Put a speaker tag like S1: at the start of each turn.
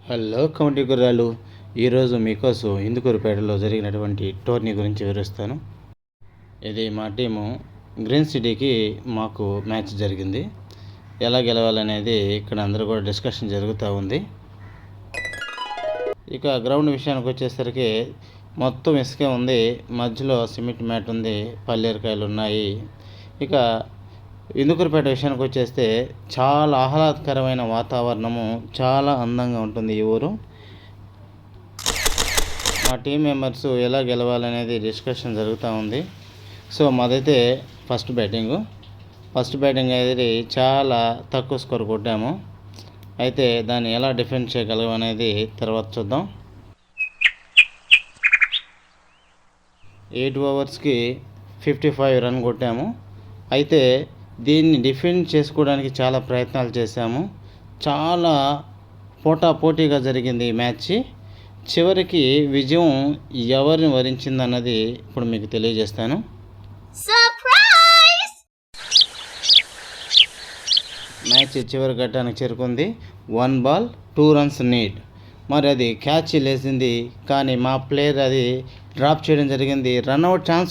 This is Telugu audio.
S1: హలో కమిటీ గుర్రాలు. ఈరోజు మీకోసం ఇందుకూరుపేటలో జరిగినటువంటి టోర్నీ గురించి వివరిస్తాను. ఇది మా టీము గ్రీన్ సిటీకి మాకు మ్యాచ్ జరిగింది. ఎలా గెలవాలనేది ఇక్కడ అందరూ కూడా డిస్కషన్ జరుగుతూ ఉంది. ఇక గ్రౌండ్ విషయానికి వచ్చేసరికి మొత్తం ఇసుకే ఉంది, మధ్యలో సిమెంట్ మ్యాట్ ఉంది, పల్లేరుకాయలు ఉన్నాయి. ఇక ఇందుకూరుపేట విషయానికి వచ్చేస్తే చాలా ఆహ్లాదకరమైన వాతావరణము, చాలా అందంగా ఉంటుంది ఈ ఊరు. మా టీం మెంబర్స్ ఎలా గెలవాలనేది డిస్కషన్ జరుగుతూ ఉంది. సో మాదైతే ఫస్ట్ బ్యాటింగ్ అనేది చాలా తక్కువ స్కోర్ కొట్టాము. అయితే దాన్ని ఎలా డిఫెండ్ చేయగలం అనేది తర్వాత చూద్దాం. 8 ఓవర్స్కి 55 రన్ కొట్టాము. అయితే దీన్ని డిఫెండ్ చేసుకోవడానికి చాలా ప్రయత్నాలు చేశాము. చాలా పోటాపోటీగా జరిగింది ఈ మ్యాచ్. చివరికి విజయం ఎవరిని వరించిందన్నది ఇప్పుడు మీకు తెలియజేస్తాను. మ్యాచ్ చివరి ఘట్టానికి చేరుకుంది. 1 బాల్ 2 రన్స్ నీడ్. మరి అది క్యాచ్ లేసింది, కానీ మా ప్లేయర్ అది డ్రాప్ చేయడం జరిగింది. Run out chance